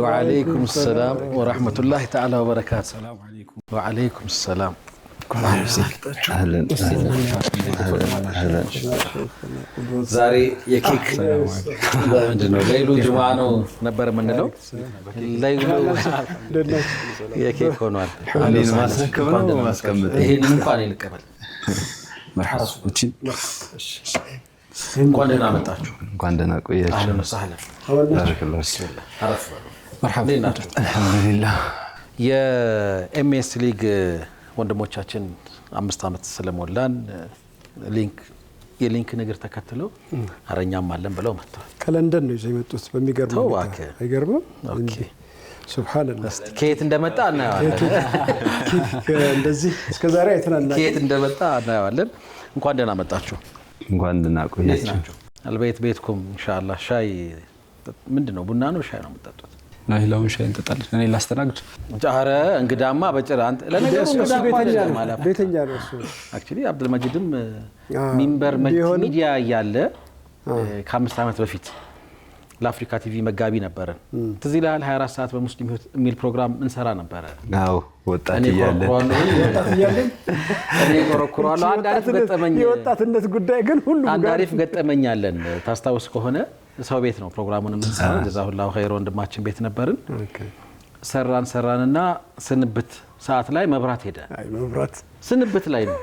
وعليكم السلام ورحمة الله تعالى وبركاته. السلام عليكم. وعليكم السلام. أهلا زاري يكيك عندنا ليلو جمعانو نبر من له ليلو يكيك هونوال حالين ما سكبنا ما سكمت هي نقاني نقبل مرحبا እንኳን ደህና መጣችሁ እንኳን ደህና ቆያችሁ አህለን ወሰህለን بارك الله فيك مرحبا الحمد لله የኤምኤስ ሊግ ወንድሞቻችን 5 አመት ስለሞላን የሊንክ ነገር ተከትለው አረኛም አለን ብለው መጥተዋል ከለንደን ነው ይዘው የመጡት በሚገርም ሁኔታ አይገርምም ኦኬ ሱብሃንአላህ ከየት እንደመጣ እናያለን እንደዚህ እስከ ዛሬ አይተናል ከየት እንደመጣ እናያለን እንኳን ደህና መጣችሁ እንኳን ደህና ቆያችሁ አልበይት ቤትኩም ኢንሻአላህ ሻይ ምንድነው ቡና ነው ሻይ ነው የምትጠጡት ናይላውን ሻይ እንጠጣለን እኔ ላስተናግድ ጃረ እንግዳማ በጭራ አንተ ለነገሩ እንግዳ ቤተኛ ነው እሱ አክቹሊ አብዱል መጂድም ሚንበር ሚዲያ ያለ ከ5 አመት በፊት ለአፍሪካ ቲቪ መጋቢ ነበረን ትዝ ይላል 24 ሰዓት በሙስሊም ህይወት የሚል ፕሮግራም እንሰራ ነበር አዎ ወጣት ይያለ እኔ ኮረኩራለሁ አንድ አሪፍ ገጠመኝ የወጣትነት ጉዳይ ግን ሁሉ አንድ አሪፍ ገጠመኝ አለን ታስታውስ ከሆነ ሰው ቤት ነው ፕሮግራሙን እንሰራው ጀዛሁላሁ ኸይር ወንድማችን ቤት ነበርን ሰራንና ስንብት ሰዓት ላይ መብራት ሄደ አይ መብራት ስንብት ላይ ነው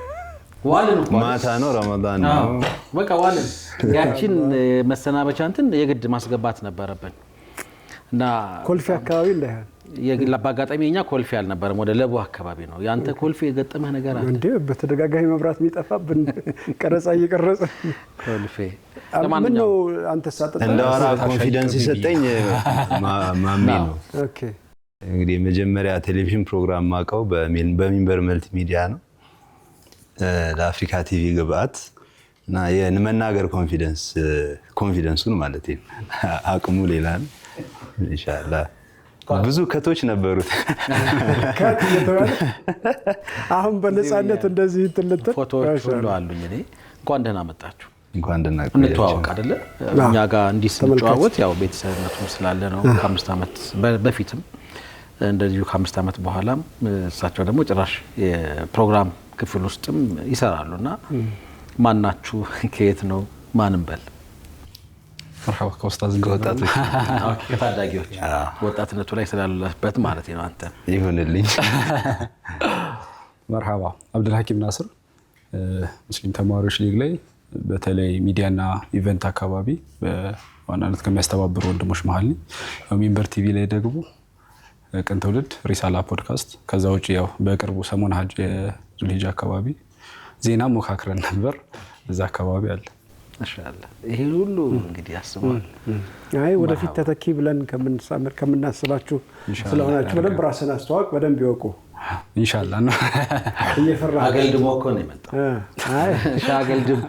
ዋልን ማታ ነው ረመዳን ነው በቃ ዋልን ያቺን መሰናበቻ እንትን የግድ ማስገባት ነበረብን እና ኮልፌ አካባቢ እንዳይሆን ለባጋጣሚኛ ኮልፌ አልነበረም ወደ ለቡ አካባቢ ነው ያንተ ኮልፌ የገጠመህ ነገር አለ እንዴ በተደጋጋሚ መብራት የሚጠፋብን ቀረጻ እየቀረጸ ኮልፌ ለማንኛው አንተ ሳጠጣ እንደዋራ ኮንፊደንስ ይሰጠኝ ማሚ ነው ኦኬ እንግዲህ መጀመሪያ ቴሌቪዥን ፕሮግራም ማቀው በሚንበር መልቲ ሚዲያ ነው ለአፍሪካ ቲቪ ግብአት እና የመናገር ኮንፊደንሱን ማለት ነው አቅሙ ሌላ ነው ኢንሻአላህ ብዙ ከቶች ነበሩት ከት የተባለ አሁን በነጻነት እንደዚህ ትልት ፎቶዎች ሁሉ አሉኝ እኔ እንኳን ደህና መጣችሁ እንኳን ደህና ቆያችሁ እንተዋወቅ አይደለ እኛ ጋር እንዲስንጫወት ያው ቤተሰብነቱ ስላለ ነው ከ5 አመት በፊትም እንደዚሁ ከ5 አመት በኋላም እሳቸው ደግሞ ጭራሽ የፕሮግራም ክፍል ውስጥም ይሰራሉና ማናችሁ ከየት ነው ማንም በል مرحبا كاستاذ ወጣቶች ከታዳጊዎች ወጣትነቱ ላይ ስላሉበት ማለት ነው አንተ ይሁንልኝ مرحبا عبد الحكيم ناصر ሙስሊም ተማሪዎች ሊግ ላይ በተለይ ሚዲያና ኢቨንት አካባቢ በዋናነት ከሚያስተባብሩ ወንድሞች መሃል ነው ሚንበር ቲቪ ላይ ደግሞ ቀን ትውልድ ሪሳላ ፖድካስት ከዛ ውጪ ያው በቅርቡ ሰሞን ሀጅ ዙልሂጃ አካባቢ ዜና ሞካክረን ነበር እዛ አካባቢ አለ ማሻአላህ ይሄ ሁሉ እንግዲህ ያስባል አይ ወደፊት ተተኪ ብለን ከምናስባችሁ ስለሆናችሁ በደንብ ራስን አስተዋውቅ በደንብ ይወቁ ኢንሻአላህ ነው እየፈራ አገልድሞ እኮ ነው የመጣው አይ ሻገልድም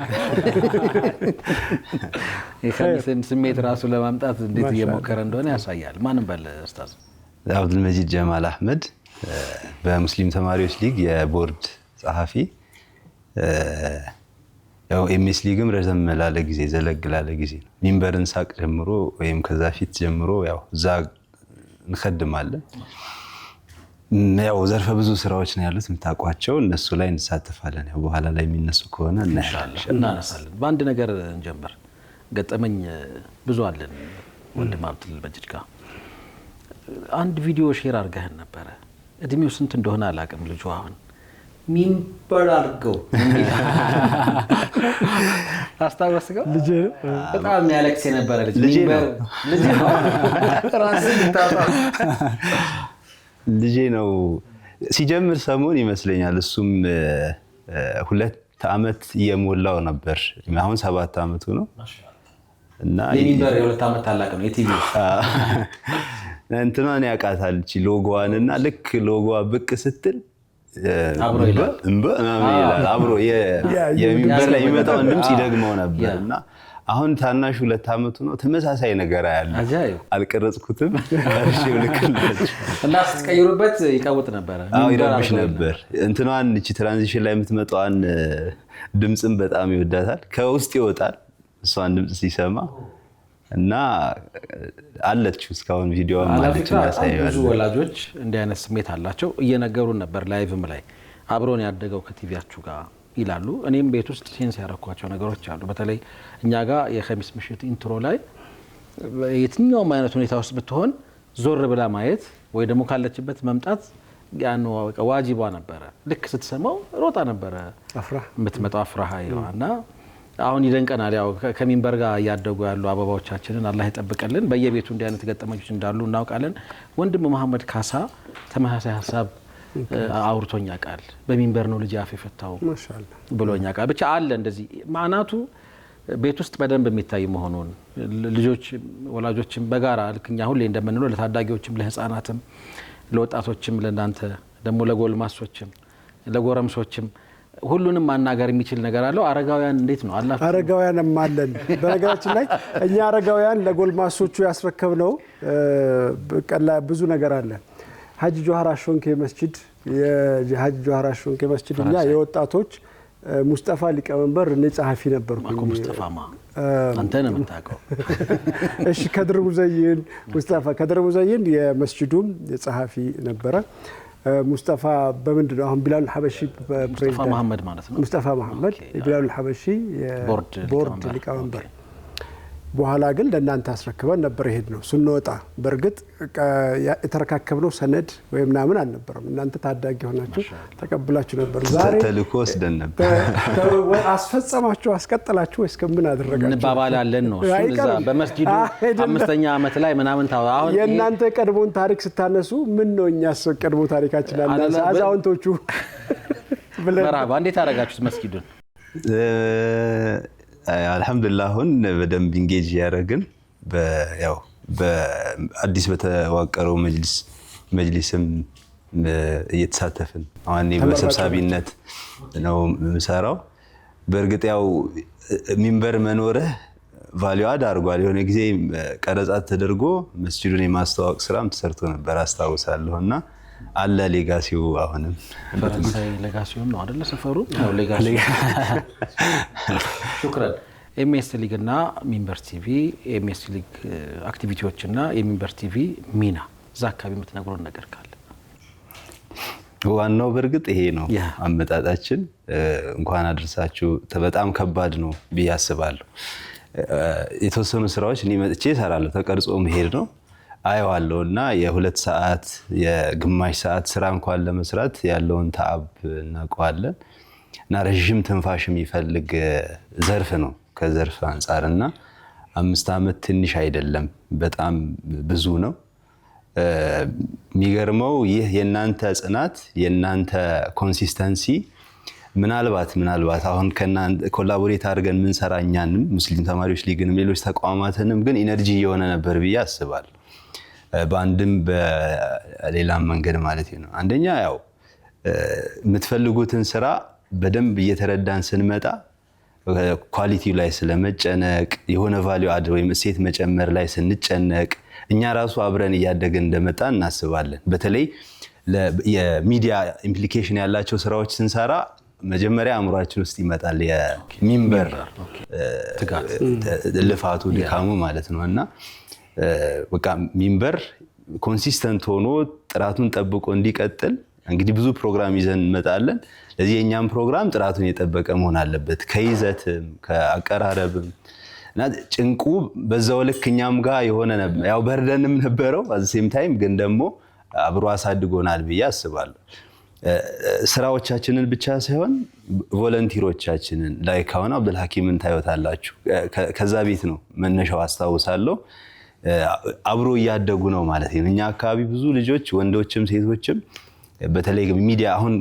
የከሚስን ስሜት ራሱ ለማምጣት እንዴት እየሞከረ እንደሆነ ያሳያል ማንም በል ኡስታዝ አብዱል መጂድ ጀማል አህመድ በሙስሊም ተማሪዎች ሊግ የቦርድ ጸሐፊ ያው ኤምኤስ ሊግም ረዘም ላለ ጊዜ ዘለግላለ ጊዜ ሚንበርን ሳቅ ጀምሮ ወይም ከዛ ፊት ጀምሮ ያው ዛ እንخدማለን ያው ዘርፈ ብዙ ስራዎች ነው ያሉት ምታቋቸው እነሱ ላይ እንሳተፋለን ያው በኋላ ላይ የሚነሱ ከሆነ እናነሳለን በአንድ ነገር እንጀምር ገጠመኝ ብዙ አለን ወንድም አብዱል መጂድ ጋር አንድ ቪዲዮ ሼር አድርገህን ነበር እድሜው ስንት እንደሆነ አላቀም ልጅ አሁን ሚንበር አድርገው አስታውስከው ልጅ በጣም ያለቅስ የነበረ ልጅ ነው ራስ ልታጣ ልጅ ነው ሲጀምር ሰሞን ይመስለኛል እሱም 2 አመት እየሞላው ነበር አሁን 7 አመቱ ነው እና ሚንበር የ2 አመት ታላቅ ነው የቲቪ እንትናን ያቃታል እቺ ሎጎዋንና ልክ ሎጎዋ ብቅ ስትል አብሮ ይላል አብሮ የሚንበር ላይ የሚመጣው ድምጽ ይደግመው ነበርና አሁን ታናሹ 2 አመቱ ነው ተመሳሳይ ነገር ያያል አልቀረጽኩትም እሺው ልክላችሁ እና ስትቀይሩበት ይቀውጥ ነበር ይረብሽ ነበር እንትናን እቺ ትራንዚሽን ላይ የምትመጣውን ድምጽም በጣም ይወዳታል ከውስጥ ይወጣል እሷን ድምጽ ሲሰማ እና አለች እስካሁን ቪዲዮ ማለት ነው። ብዙ ወላጆች እንዲህ አይነት ስሜት አላቸው እየነገሩን ነበር ላይቭም ላይ አብሮን ያደገው ከቲቪያችሁ ጋር ይላሉ። እኔም ቤት ውስጥ ሴንስ ያረኳቸው ነገሮች አሉ። በተለይ እኛ ጋር የኸሚስ ምሽት ኢንትሮ ላይ የትኛውም አይነት ሁኔታ ውስጥ ብትሆን ዞር ብላ ማየት ወይ ደግሞ ካለችበት መምጣት ያን ዋጂባ ነበረ። ልክ ስትሰማው ሮጣ ነበረ የምትመጣው አፍራሃይዋና አሁን ይደንቀናል። ያው ከሚንበር ጋር ያደጉ ያሉ አበባዎቻችንን አላህ ይጠብቀልን። በየቤቱ እንዲህ አይነት ገጠመኞች እንዳሉ እናውቃለን። ወንድም መሐመድ ካሳ ተመሳሳይ ሀሳብ አውርቶኛ ቃል በሚንበር ነው ልጅ አፍ የፈታው ብሎኛ ቃል ብቻ አለ። እንደዚህ ማናቱ ቤት ውስጥ በደንብ የሚታይ መሆኑን ልጆች ወላጆችም በጋራ ልክኛ ሁሌ እንደምንለው ለታዳጊዎችም ለህፃናትም ለወጣቶችም ለናንተ ደግሞ ለጎልማሶችም ለጎረምሶችም ሁሉንም ማናገር የሚችል ነገር አለው። አረጋውያን እንዴት ነው አላህ አረጋውያንም አለን። በነገራችን ላይ እኛ አረጋውያን ለጎልማሶቹ ያስረከብነው ቀላ ብዙ ነገር አለ። ሀጂ ጆሃር አሾንኬ መስጂድ የሀጂ ጆሃር አሾንኬ መስጂድ እኛ የወጣቶች ሙስጠፋ ሊቀመንበር እኔ ጸሐፊ ነበርኩ። ሙስጠፋማ አንተ ነህ የምታውቀው። እሺ ከድር ሙዘይን ሙስጠፋ ከድር ሙዘይን የመስጂዱም የጸሐፊ ነበረ። ሙስጠፋ በምንድን ነው አሁን ቢላል ሐበሺ ሙስጠፋ መሐመድ ማለት ነው። ሙስጠፋ መሐመድ ቢላል ሐበሺ ቦርድ ሊቀመንበር። በኋላ ግን ለእናንተ አስረክበን ነበር ይሄድ ነው ስንወጣ። በእርግጥ የተረካከብነው ሰነድ ወይ ምናምን አልነበረም። እናንተ ታዳጊ ሆናችሁ ተቀብላችሁ ነበር። ዛሬ ተልኮ ወስደን ነበር። አስፈጸማችሁ አስቀጥላችሁ ወይስ ከምን አደረጋችሁ? እንባባላለን ነው እዛ በመስጂዱ 5ኛ ዓመት ላይ ምናምን ታው አሁን የእናንተ ቀድሞን ታሪክ ስታነሱ ምን ነው እኛስ ቀድሞ ታሪካችን አናሳ አዛውንቶቹ መርሃባ እንዴት አደረጋችሁት መስጊዱን? አልহামዱሊላህ አሁን በደንብ ኢንጌጅ ያደረግን ያው በአዲስ በተዋቀረው መጅሊስም እየተሳተፍን አሁን በሰብሳቢነት ነው የምሰራው። በእርግጥ ያው ሚንበር መኖርህ ቫልዩ አድርጓል። የሆነ ጊዜ ቀረጻት ተደርጎ መስጂዱን የማስተዋወቅ ስራም ተሰርቶ ነበር አስታውሳለሁና አለ ሌጋሲው አሁንም ፈረንሳይ ሌጋሲው ነው አይደል ሰፈሩ ነው ሌጋሲ። ሹክራን። ኤምኤስ ሊግ እና ሚንበር ቲቪ ኤምኤስ ሊግ አክቲቪቲዎች እና የሚንበር ቲቪ ሚና ዛካቢ የምትነግሩን ነገር ካለ? ዋናው በእርግጥ ይሄ ነው አመጣጣችን። እንኳን አድርሳችሁ በጣም ከባድ ነው ብዬ አስባለሁ። የተወሰኑ ስራዎች እኔ መጥቼ እሰራለሁ። ተቀርጾ መሄድ ነው አየዋለሁና የ2 ሰዓት የግማሽ ሰዓት ስራ እንኳን ለመስራት ያለውን ተዓብ እናውቀዋለን እና ረጅም ትንፋሽ የሚፈልግ ዘርፍ ነው ከዘርፍ አንፃርና 5 ዓመት ትንሽ አይደለም፣ በጣም ብዙ ነው። የሚገርመው ይህ የናንተ ጽናት የናንተ ኮንሲስተንሲ ምናልባት አሁን ከናንተ ኮላቦሬት አድርገን ምን ሰራኛንም ሙስሊም ተማሪዎች ሊግንም ሌሎች ተቋማትንም ግን ኢነርጂ የሆነ ነበር ብዬ አስባለሁ። በአንድም በሌላም መንገድ ማለት ነው። አንደኛ ያው የምትፈልጉትን ስራ በደንብ እየተረዳን ስንመጣ ኳሊቲው ላይ ስለመጨነቅ የሆነ ቫልዩ አድ ወይም እሴት መጨመር ላይ ስንጨነቅ እኛ ራሱ አብረን እያደገን እንደመጣ እናስባለን። በተለይ የሚዲያ ኢምፕሊኬሽን ያላቸው ስራዎች ስንሰራ መጀመሪያ አእምሯችን ውስጥ ይመጣል የሚንበር ትጋት ልፋቱ ድካሙ ማለት ነውና በቃ ሚንበር ኮንሲስተንት ሆኖ ጥራቱን ጠብቆ እንዲቀጥል እንግዲህ ብዙ ፕሮግራም ይዘን እንመጣለን። ለዚህ የኛም ፕሮግራም ጥራቱን የጠበቀ መሆን አለበት ከይዘትም ከአቀራረብም እና ጭንቁ በዛው ልክ እኛም ጋር የሆነ ያው በርደንም ነበረው at the same time ግን ደግሞ አብሮ አሳድጎናል ብዬ አስባለሁ። ስራዎቻችንን ብቻ ሳይሆን ቮለንቲሮቻችንን ላይክ አሁን አብዱል ሐኪምን ታዩታላችሁ። ከዛ ቤት ነው መነሻው አስታውሳለሁ። አብሮ እያደጉ ነው ማለት ነው። እኛ አካባቢ ብዙ ልጆች ወንዶችም ሴቶችም በተለይ ሚዲያ አሁን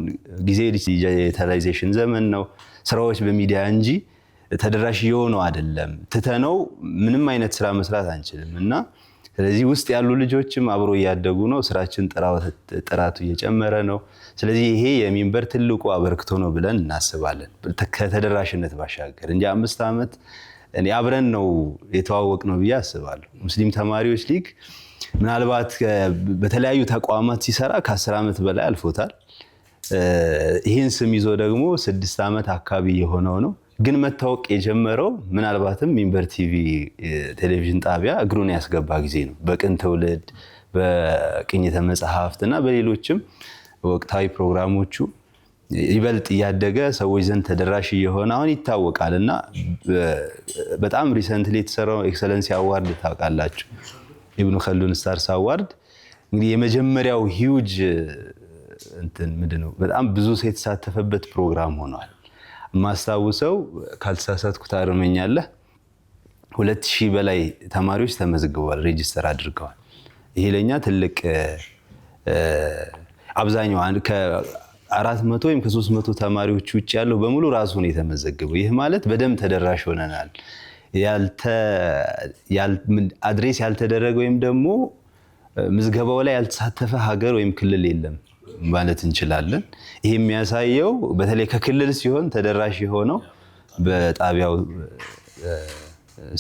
ጊዜ ዲጂታላይዜሽን ዘመን ነው። ስራዎች በሚዲያ እንጂ ተደራሽ የሆነው አይደለም። ትተነው ምንም አይነት ስራ መስራት አንችልም እና ስለዚህ ውስጥ ያሉ ልጆችም አብሮ እያደጉ ነው። ስራችን ጥራቱ እየጨመረ ነው። ስለዚህ ይሄ የሚንበር ትልቁ አበርክቶ ነው ብለን እናስባለን። ከተደራሽነት ባሻገር እንጂ 5 ዓመት እኔ አብረን ነው የተዋወቅ ነው ብዬ አስባለሁ። ሙስሊም ተማሪዎች ሊግ ምናልባት በተለያዩ ተቋማት ሲሰራ ከ10 ዓመት በላይ አልፎታል። ይሄን ስም ይዞ ደግሞ 6 ዓመት አካባቢ የሆነው ነው። ግን መታወቅ የጀመረው ምናልባትም ሚንበር ቲቪ ቴሌቪዥን ጣቢያ እግሩን ያስገባ ጊዜ ነው። በቅን ትውልድ፣ በቅኝተ መጽሐፍትና በሌሎችም ወቅታዊ ፕሮግራሞቹ ይበልጥ እያደገ ሰዎች ዘንድ ተደራሽ እየሆነ አሁን ይታወቃል። እና በጣም ሪሰንትሊ የተሰራው ኤክሰለንሲ አዋርድ ታውቃላችሁ፣ ኢብኑ ኸልዱን ስታርስ አዋርድ እንግዲህ የመጀመሪያው ሂውጅ ምንድነው በጣም ብዙ ሰው የተሳተፈበት ፕሮግራም ሆኗል። ማስታውሰው ካልተሳሳትኩ ታርመኛለህ 2000 በላይ ተማሪዎች ተመዝግበዋል፣ ሬጂስተር አድርገዋል። ይሄ ለኛ ትልቅ አብዛኛው ከ400 ወይም ከ300 ተማሪዎች ውጭ ያለው በሙሉ ራሱ ነው የተመዘገበው። ይህ ማለት በደንብ ተደራሽ ሆነናል። አድሬስ ያልተደረገ ወይም ደግሞ ምዝገባው ላይ ያልተሳተፈ ሀገር ወይም ክልል የለም ማለት እንችላለን። ይሄ የሚያሳየው በተለይ ከክልል ሲሆን ተደራሽ የሆነው በጣቢያው